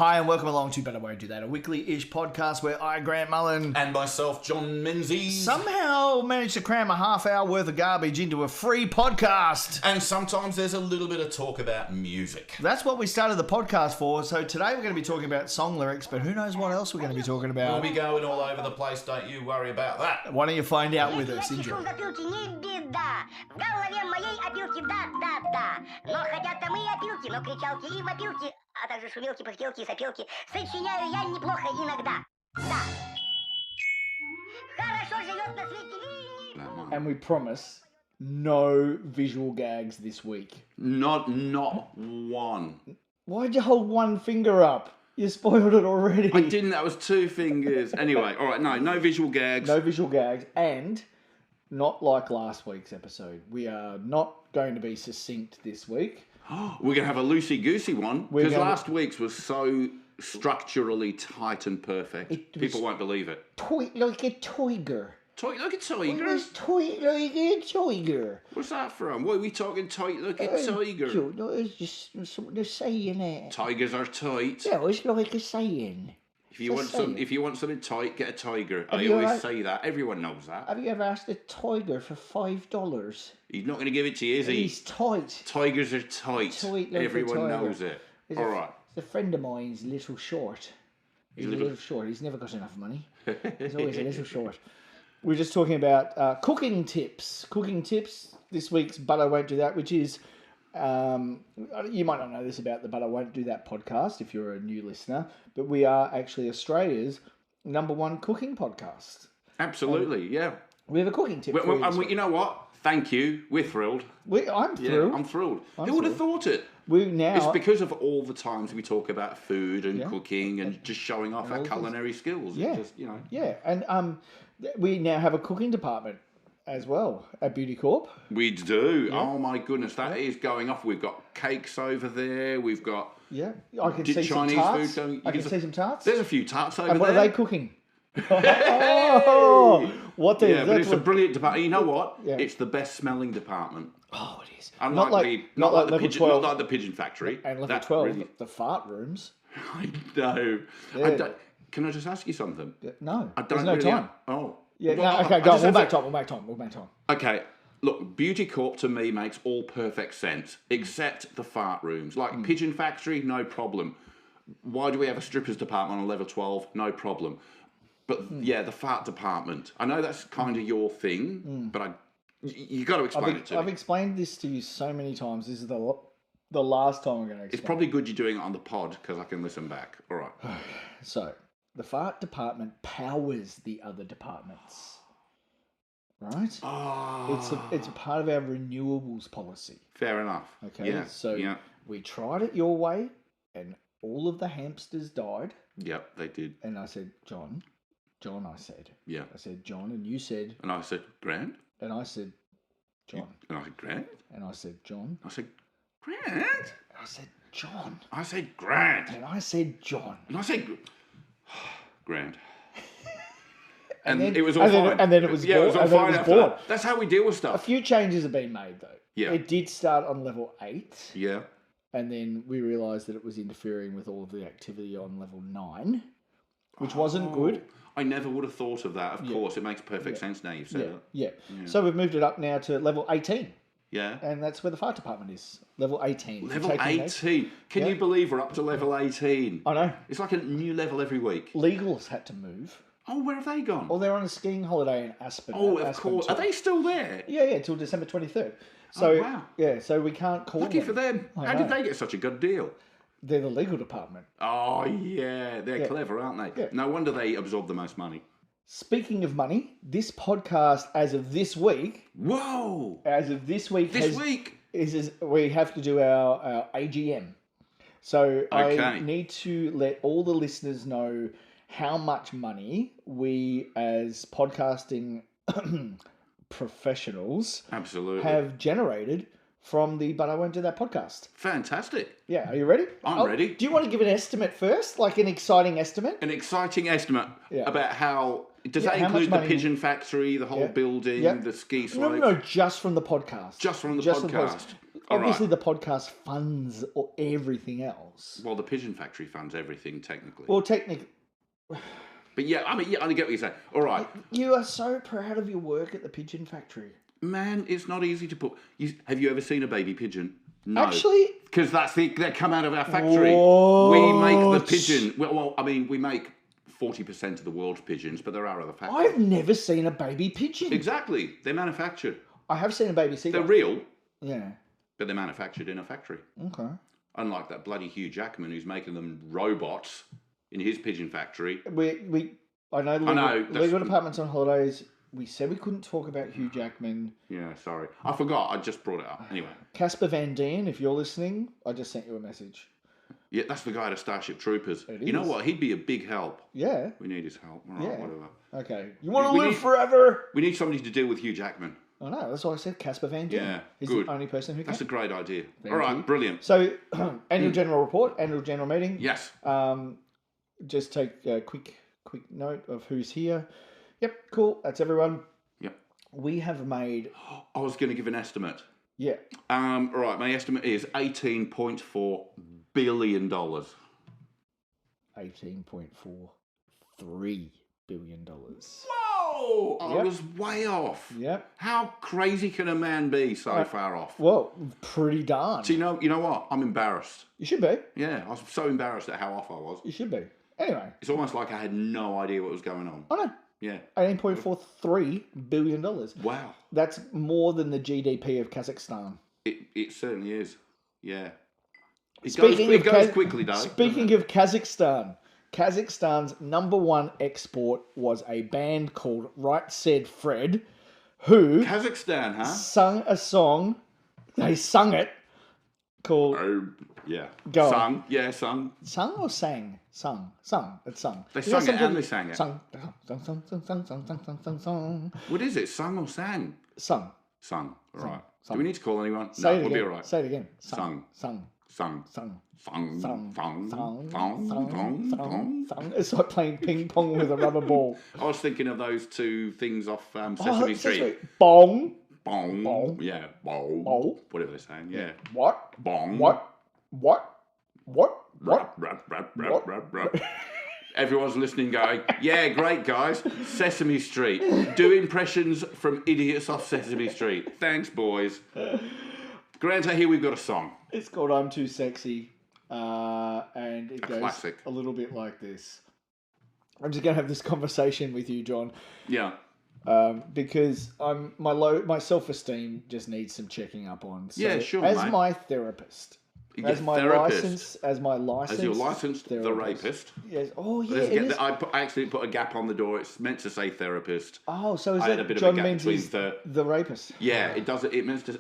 Hi and welcome along to But I Won't Do That, a weekly-ish podcast where I, Grant Mullen, and myself, John Menezies, somehow managed to cram a half-hour worth of garbage into a free podcast. And sometimes there's a little bit of talk about music. That's what we started the podcast for. So today we're going to be talking about song lyrics, but who knows what else we're going to be talking about. We'll be going all over the place, don't you worry about that. Why don't you find out with us? Enjoy. А также шумелки, пыхтелки и сопелки. Сочиняю я неплохо иногда. Да. Хорошо живет на свете. And we promise no visual gags this week. Not one. Why'd you hold one finger up? You spoiled it already. I didn't, that was two fingers. Anyway, all right, no visual gags. No visual gags, and not like last week's episode. We are not going to be succinct this week. We're going to have a loosey-goosey one, because last week's was so structurally tight and perfect. People won't believe it. Toy like a tiger. Tight like a It tiger? was toy like a tiger. What's that from? Why are we talking tight like a tiger? No, it's just something to say in it. Tigers are tight. Yeah, it's like a saying. If you want something tight, get a tiger. I you always ever- say that. Everyone knows that. Have you ever asked a tiger for $5? He's not going to give it to you, is he? He's tight. Tigers are tight. Tight like a Everyone tiger. knows it. All right. It's a friend of mine's, little short. He's a little short. He's never got enough money. He's always a little short. We're just talking about cooking tips. Cooking tips. This week's But I Won't Do That, which is, you might not know this about the But I Won't Do That podcast if you're a new listener, but we are actually Australia's #1 cooking podcast. Absolutely, yeah. We have a cooking tip for you. And you know what? Thank you. We're thrilled. I'm thrilled. Yeah, I'm thrilled. Who would have thought it? It's Now, because of all the times we talk about food and Yeah. cooking and just showing off our all those- culinary skills. Yeah. Just, you know. yeah, and we now have a cooking department as well at Beauty Corp. We do. Oh my goodness, that is going off. We've got cakes over there. We've got Yeah, I can see Chinese some tarts. food going. I can see some tarts. There's a few tarts over And what there. are they cooking? Oh, what Yeah, but it's a brilliant department. You know what? Yeah. It's the best smelling department. Oh, it is. Unlike not like the level pigeon, 12 not like the pigeon factory. and level That 12, really- the fart rooms. I know. Yeah. Can I just ask you something? No, I there's don't no really time. Oh. Yeah, Well, no, okay, I go on. just We'll have make to- time. Okay, look, Beauty Corp to me makes all perfect sense, except the fart rooms. Like Pigeon Factory, no problem. Why do we have a strippers department on level 12? No problem. But yeah, the fart department. I know that's kind of your thing, but you got to explain it to I've me. explained this to you so many times. This is the last time I'm going to explain. It's probably good you're doing it on the pod because I can listen back. All right. So, the fart department powers the other departments. Right? Oh, It's a part of our renewables policy. fair enough. Okay, Yeah. so yeah. we tried it your way, and all of the hamsters died. Yep, they did. And I said, John, I said. Yeah. I said, John, and you said, And I said, Grant? and I said, John, And I said, Grant? and I said, John, I said, Grant? and I said, John, I said, Grant. and I said, John. And I said, Grant. And then- it was all and then- fine. and then it was yeah, it was born- all and then it fine was after born. that. That's how we deal with A stuff. few changes have been made, though. Yeah. It did start on level 8, Yeah. and then we realised that it was interfering with all of the activity on level 9, which wasn't good. I never would have thought of that. Of course, it makes perfect sense now you've said it. Yeah. So we've moved it up now to level 18, Yeah. and that's where the fire department is. Level 18. If you're Level taking notes. 18. Can Yeah. you believe we're up to level 18? I know. It's like a new level every week. Legals had to move. Oh, where have they gone? Or they're on a skiing holiday in Aspen. Oh, of Aspen course. too. Are they still there? Yeah, till December 23rd. So, wow. Yeah, so we can't call Lucky them. for them. I How did know. they get such a good deal? They're the legal department. Oh, yeah. They're clever, aren't they? Yeah. No wonder they absorb the most money. Speaking of money, this podcast, as of this week, Whoa! This week is we have to do our AGM. So I Okay. need to let all the listeners know how much money we, as podcasting professionals, Absolutely. have generated from the But I Won't Do That podcast. Fantastic. Yeah, are you ready? I'm ready. Do you want to give an estimate first, like an exciting estimate? An exciting estimate about how... Does that how much include the money- pigeon factory, the whole building, Yeah. the ski No, slopes? no, just from the podcast. Just from the podcast. Obviously, the podcast funds everything else. Well, the Pigeon Factory funds everything technically. Well, technically, But yeah, I get what you're saying. All right. you are so proud of your work at the Pigeon Factory. Man, it's not easy to put. Have you ever seen a baby pigeon? No. Actually, because they come out of our factory. What? We make the pigeon. Well, I mean, we make 40% of the world's pigeons, but there are other factories. I've never seen a baby pigeon. Exactly, they're manufactured. I have seen a baby seagull. They're real, Yeah. but they're manufactured in a factory. Okay. Unlike that bloody Hugh Jackman who's making them robots in his pigeon factory. I know legal department's on holidays. We said we couldn't talk about Hugh Jackman. Yeah, sorry. I forgot. I just brought it up. Anyway. Casper Van Dien, if you're listening, I just sent you a message. Yeah, that's the guy to Starship Troopers. It You know is. what? He'd be a big help. Yeah. We need his help. All right, Yeah. whatever. Okay. You want to We live need- forever? We need somebody to deal with Hugh Jackman. I know. That's why I said Casper Van Dien. Yeah, He's good. the only person who can. That's a great idea. Thank All right, you. brilliant. So, annual general report, annual general meeting. Yes. Just take a quick note of who's here. Yep, cool. That's everyone. Yep. We have made. I was going to give an estimate. Yeah. All right, my estimate is $18.4 billion. $18.43 billion. Whoa! I Yep. was way off. Yep. How crazy can a man be so far off? Well, pretty darn. So you know what? I'm embarrassed. You should be. Yeah, I was so embarrassed at how off I was. You should be. Anyway, It's almost like I had no idea what was going on. I know. Yeah. $18.43 billion. Wow. That's more than the GDP of Kazakhstan. It certainly is. Yeah. It Speaking goes of quickly, though. Speaking of Kazakhstan, Kazakhstan's #1 export was a band called Right Said Fred, who Kazakhstan, huh? sung a song. They sung it called Yeah. Go on. Sung. Yeah, sung. sung or sang sung. It's sung. They Is that sung it and something- they sang it. Sung. What is it? Sung or sang? Sung. Sung. All right. sung. Do we need to call anyone? Say No, it we'll again. be all right. Say it again. Sung. Sung. Sung. Sung. Sung. Sung. Sung. Sung. Sung. Sung. Sung. Sung. It's like playing ping pong with a rubber ball. I was thinking of those two things off Oh, Sesame Sesame Street. Bong. Bong. Bong. Yeah. Bong. Bong. Whatever they're saying. Yeah. What? Bong. What? Rap, rap, rap, rap, rap, rap. Everyone's listening going, yeah, great, guys. Sesame Street. Do impressions from idiots off Sesame Street. Thanks, boys. Granta, here we've got a song. It's called I'm Too Sexy. And it goes classic. a little bit like this. I'm just going to have this conversation with you, John. Yeah. Because my self-esteem just needs some checking up on. So Yeah, sure, As mate. my therapist. Your As my therapist. as my licensed As your licensed the therapist. rapist. Yes. Oh, yeah. Let's It get is. I accidentally put a gap on the door. It's meant to say therapist. Oh, so is I had a that bit of a John gap Menzies between the rapist? Yeah, it does. It means to.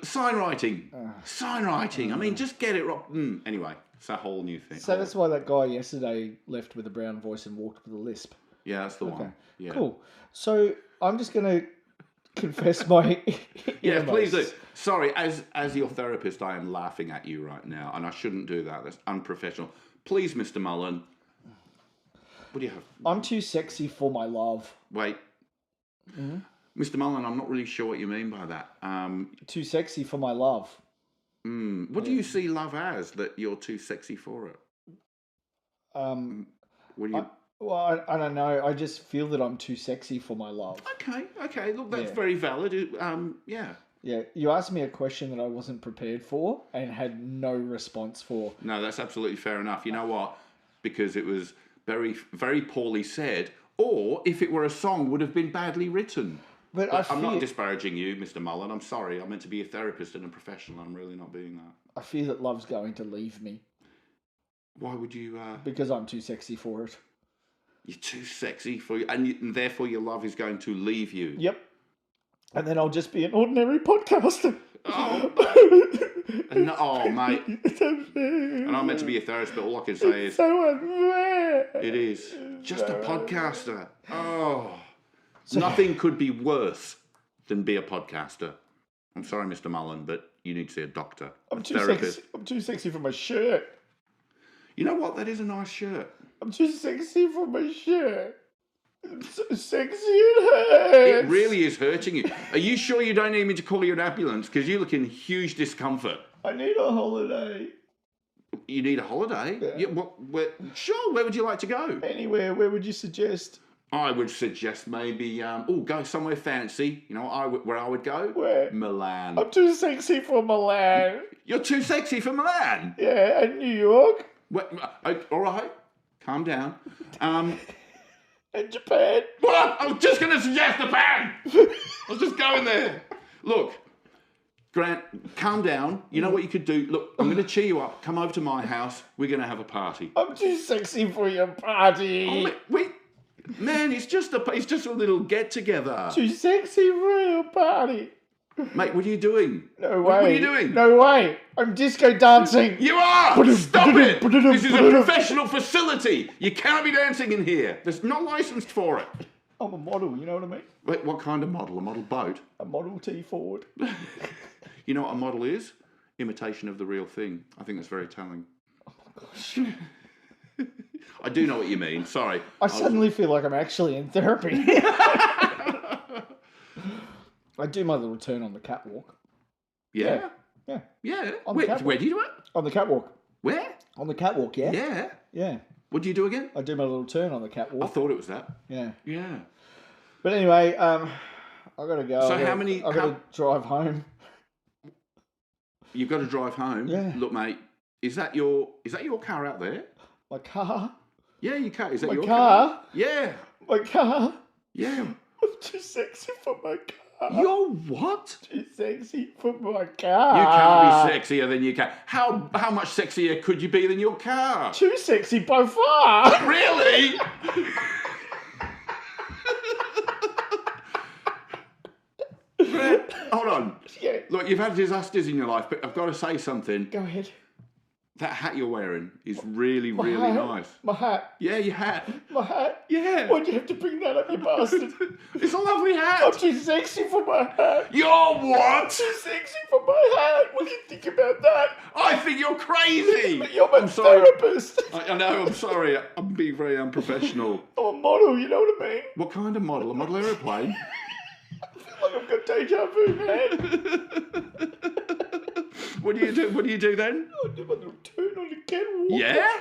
Sign writing. Sign writing. I mean, just get it right. Anyway, it's a whole new thing. So that's why that guy yesterday left with a brown voice and walked with a lisp. Yeah, that's the one. Yeah. Cool. So I'm just going to confess my Yeah, innermost. please do. Sorry, as your therapist, I am laughing at you right now, and I shouldn't do that. That's unprofessional. Please, Mr. Mullen. What do you have? I'm too sexy for my love. Wait. Mr. Mullen, I'm not really sure what you mean by that. Too sexy for my love. What do you see love as that you're too sexy for it? What do you... Well, I don't know. I just feel that I'm too sexy for my love. Okay. Look, that's Yeah. very valid. Yeah. Yeah, you asked me a question that I wasn't prepared for and had no response for. No, that's absolutely fair enough. You know what? Because it was very, very poorly said, or if it were a song, would have been badly written. But I'm not disparaging you, Mr. Mullen. I'm sorry. I'm meant to be a therapist and a professional. I'm really not being that. I fear that love's going to leave me Why would you... because I'm too sexy for it. You're too sexy for you, and therefore your love is going to leave you. Yep. And then I'll just be an ordinary podcaster. Oh, mate. And I'm meant to be a therapist, but all I can say is... So unfair. It is. Just a podcaster. Oh. Nothing could be worse than be a podcaster. I'm sorry, Mr. Mullen, but you need to see a doctor. I'm too sexy for my shirt. You know what? That is a nice shirt. I'm too sexy for my shirt. It's so sexy it hurts. It really is hurting you. Are you sure you don't need me to call you an ambulance? Because you look in huge discomfort. I need a holiday. You need a holiday? Yeah. Sure, where would you like to go? Anywhere. Where would you suggest? I would suggest maybe, go somewhere fancy. You know where I would go? Where? Milan. I'm too sexy for Milan. You're too sexy for Milan? Yeah, and New York. All right, calm down. And Japan. What? I was just going to suggest Japan. I was just going there. Look, Grant, calm down. You know what you could do? Look, I'm going to cheer you up. Come over to my house. We're going to have a party. I'm too sexy for your party. Oh, wait. Man, it's just a little get-together. Too sexy for your party. Mate, what are you doing? No way. What are you doing? No way. I'm disco dancing. You are! Stop it! This is a professional facility. You cannot be dancing in here. There's not licensed for it. I'm a model, you know what I mean? Wait, what kind of model? A model boat? A Model T Ford. You know what a model is? Imitation of the real thing. I think that's very telling. Oh my gosh. I do know what you mean. Sorry. I suddenly feel like I'm actually in therapy. I do my little turn on the catwalk. Yeah? Yeah. Where do you do it? On the catwalk. Where? On the catwalk, yeah? Yeah. Yeah. What do you do again? I do my little turn on the I catwalk. thought it was that. Yeah. Yeah. But anyway, I gotta go. So I gotta drive home. You've got to drive home. Yeah. Look, mate, is that your car out there? My car? Yeah, your car. Is that My your car? Yeah. My car? Yeah. I'm too sexy for my car. You're what? Too sexy for my car. You can't be sexier than your car. How much sexier could you be than your car? Too sexy by far. Really? Hold on. Yeah. Look, you've had disasters in your life, but I've got to say something. Go ahead. That hat you're wearing is really, My really hat? nice. My hat. Yeah, your hat. My hat. Yeah. Why'd you have to bring that up, you bastard? It's a lovely I'm hat. too sexy for my hat. You're what? Too sexy for my hat. What do you think about that? I think you're crazy. But you're my I'm sorry. therapist. I know, I'm sorry. I'm being very unprofessional. I'm a model, you know what I mean? What kind of model? A model aeroplane? I feel like I've got deja vu, man. What do you do? What do you do then? I do my little turn on the catwalk. Yeah?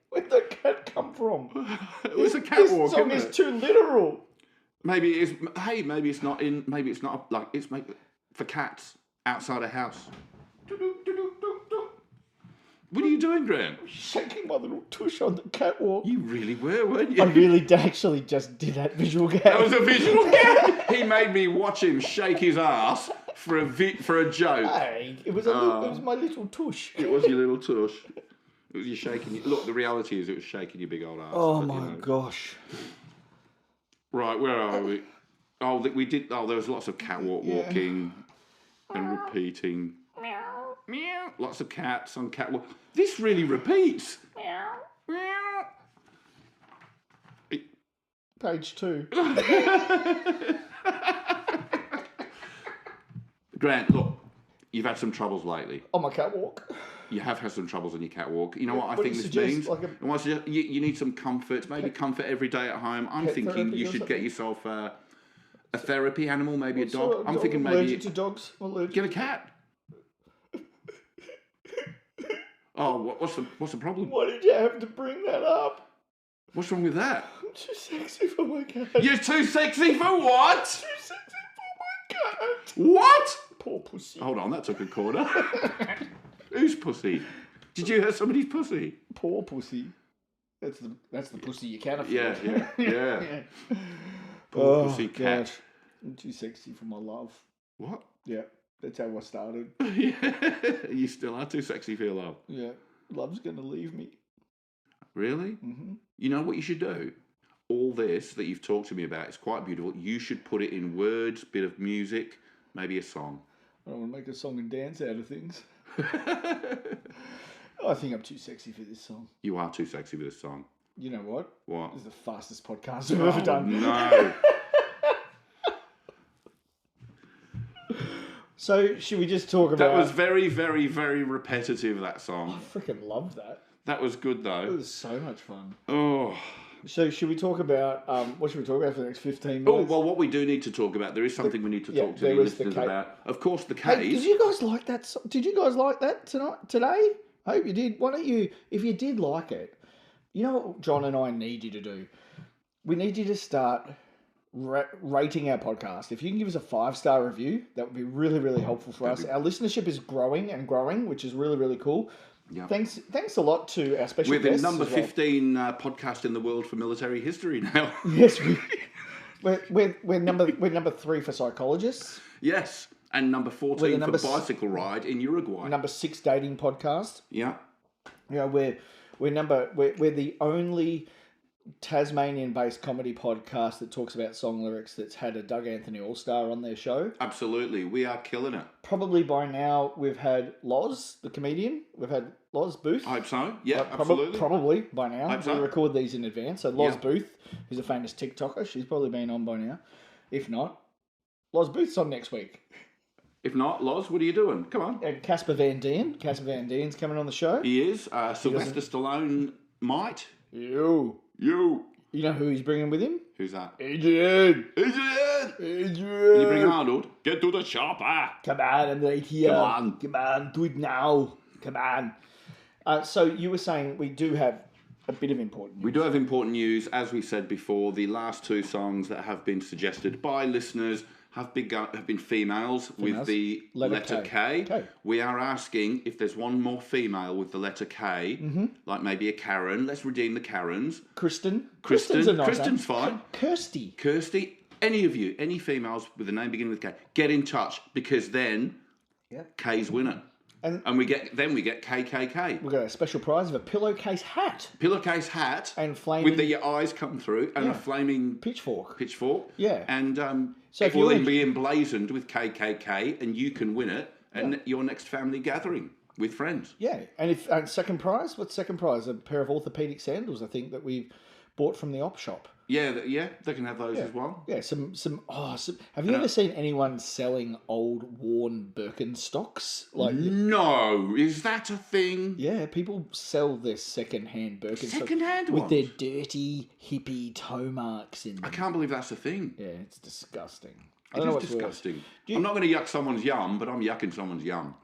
Where'd the cat come from? It was a catwalk. This song isn't is it? too literal. Maybe it is. Hey, maybe it's not in. Maybe it's not like it's for cats outside a house. What are you doing, Graham? Shaking my little tush on the catwalk. You really were, weren't you? I really actually just did that visual gag. That was a visual gag. He made me watch him shake his ass for a joke. Hey, it was it was my little tush. It was your little tush. It was you shaking. Look, the reality is it was shaking your big old ass. Oh but, my gosh. Right, where are we? Oh, we did. Oh, there was lots of catwalk walking and repeating. Meow. Meow. Lots of cats on catwalk. This really repeats. Meow. Meow. Page 2. Grant, look, you've had some troubles lately. On my catwalk. You have had some troubles on your catwalk. You know what I What do think you this suggest? means? Like You need some comfort, maybe comfort every day at home. I'm pet thinking therapy you or should something? get yourself a therapy animal, maybe a dog. So, I'm thinking I'm maybe allergic to dogs. I'm allergic. get a cat. Oh, what's the problem? Why did you have to bring that up? What's wrong with that? I'm too sexy for my cat. You're too sexy for what? Too sexy for my cat. What? Poor pussy. Hold on, that took a corner. Whose pussy? Did you hurt somebody's pussy? Poor pussy. That's the pussy you can afford. Yeah. Poor Oh, pussy cat. gosh. I'm too sexy for my love. What? Yeah, that's how I started. You still are too sexy for your love. Yeah, love's gonna leave me. Really? Mm-hmm. You know what you should do? All this that you've talked to me about is quite beautiful. You should put it in words, bit of music, maybe a song. I don't want to make a song and dance out of things. I think I'm too sexy for this song. You are too sexy for this song. You know what? What? This is the fastest podcast I've ever done. No. So, should we just talk about... That was very, very, very repetitive, that song. I freaking love that. That was good, It though. was so much fun. Oh. So should we talk about what should we talk about for the next 15 minutes? Oh, well, what we do need to talk about, there is something we need to talk to the listeners about. Of course, the K's. Hey, did you guys like that? Did you guys like that today? I hope you did. Why don't you, if you did like it, you know what John and I need you to do? We need you to start rating our podcast. If you can give us a 5-star review, that would be really, really helpful for us. Our listenership is growing and growing, which is really, really cool. Yep. Thanks a lot to our special guests. We're the number 15 podcast in the world for military history now. Yes, we're number 3 for psychologists. Yes, and number 14 for bicycle ride in Uruguay. Number 6 dating podcast. Yeah. You know, we're the only Tasmanian-based comedy podcast that talks about song lyrics that's had a Doug Anthony All-Star on their show. Absolutely. We are killing it. Probably by now we've had Loz, the comedian. We've had Loz Booth. I hope so. Yeah, absolutely. Probably by now. Hope so. We record these in advance. So Loz Booth, who's a famous TikToker, she's probably been on by now. If not, Loz Booth's on next week. If not, Loz, what are you doing? Come on. Casper Van Dien. Casper Van Dien's coming on the show. He is. Sylvester Stallone might. You. You know who he's bringing with him? Who's that? Adrian. Can you bring Arnold? Get to the chopper. Come on, I'm right here. Come on, do it now. Come on. So you were saying we do have a bit of important news. We do have important news. As we said before, the last 2 songs that have been suggested by listeners have been females with the letter K. We are asking if there's one more female with the letter K, like maybe a Karen. Let's redeem the Karens. Kristen. Kristen's a nice Kristen's name. fine. Kirsty. Any of you, any females with a name beginning with K, get in touch because then K's winner. And we get KKK. We've got a special prize of a pillowcase hat. And flaming... with the eyes come through and a flaming... Pitchfork. Yeah. And so it will then be emblazoned with KKK and you can win it at your next family gathering with friends. Yeah. And second prize? What's second prize? A pair of orthopedic sandals, I think, that we've bought from the op shop. Yeah, they can have those as well. Yeah, some. Have you ever seen anyone selling old worn Birkenstocks? No, is that a thing? Yeah, people sell their second-hand Birkenstocks. Second-hand with their dirty hippie toe marks in them. I can't believe that's a thing. Yeah, it's disgusting. It is disgusting. I'm not going to yuck someone's yum, but I'm yucking someone's yum.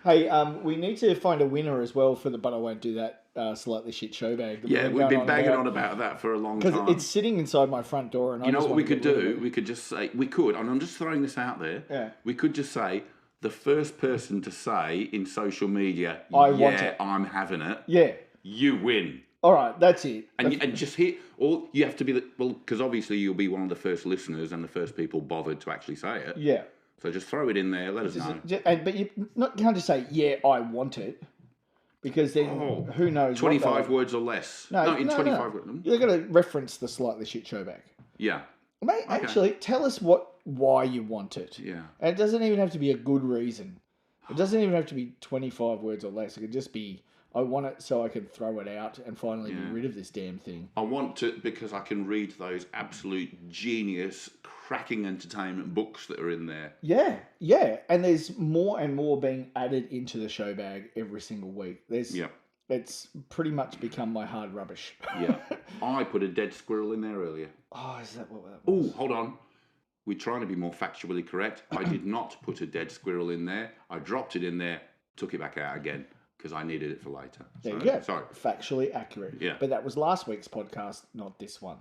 Hey, we need to find a winner as well for the But I Won't Do That Slightly Shit show bag. Yeah, we've been banging on about that for a long time. Because it's sitting inside my front door. And you know what we could do? We could just say, and I'm just throwing this out there. Yeah. We could just say, the first person to say in social media, I'm having it. Yeah. You win. All right, that's it. And just hit, or you have to be, because obviously you'll be one of the first listeners and the first people bothered to actually say it. Yeah. So just throw it in there, let us know. But you can't just say, I want it. Because then who knows 25 words or less. No, 25 words. You're going to reference the Slightly Shit show back. Yeah. Mate, actually, tell us why you want it. Yeah. And it doesn't even have to be a good reason. It doesn't even have to be 25 words or less. It could just be, I want it so I can throw it out and finally be rid of this damn thing. I want to because I can read those absolute genius, cracking entertainment books that are in there. Yeah, yeah. And there's more and more being added into the show bag every single week. It's pretty much become my hard rubbish. Yeah. I put a dead squirrel in there earlier. Oh, is that what that was? Oh, hold on. We're trying to be more factually correct. I did not put a dead squirrel in there. I dropped it in there, took it back out again. Because I needed it for later. There you go. Sorry. Factually accurate. Yeah. But that was last week's podcast, not this one.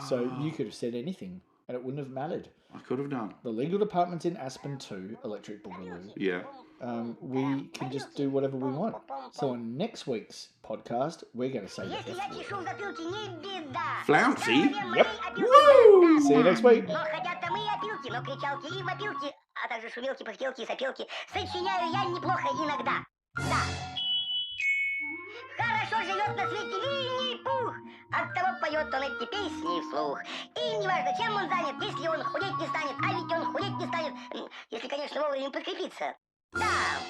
So you could have said anything and it wouldn't have mattered. I could have done. The legal department's in Aspen 2, Electric Boogaloo. Yeah. We can just do whatever we want. So on next week's podcast, we're going to say the F word. Flouncy? Yep. Woo! See you next week. А также шумелки, пыхтелки и сопелки сочиняю я неплохо иногда. Да. Хорошо живет на свете Винни-Пух, оттого поет он эти песни вслух. И неважно, чем он занят, если он худеть не станет, а ведь он худеть не станет, если, конечно, вовремя подкрепиться. Да.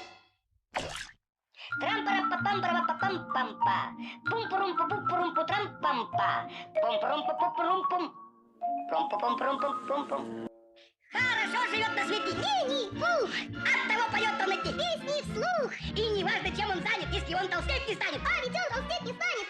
Трам-парам-па-пам-парам-па-пам-пам-па. Пум-пурум-пу-пу-пурум-пу-трам-пам-па. Пум-пурум-пу-пу-пурум-пум. Пум-пум-пум-пум-пум-пум. Хорошо живет на свете Винни-Пух, оттого поет он эти песни вслух. И неважно, чем он занят, если если он толстеть не станет. А ведь он толстеть не станет.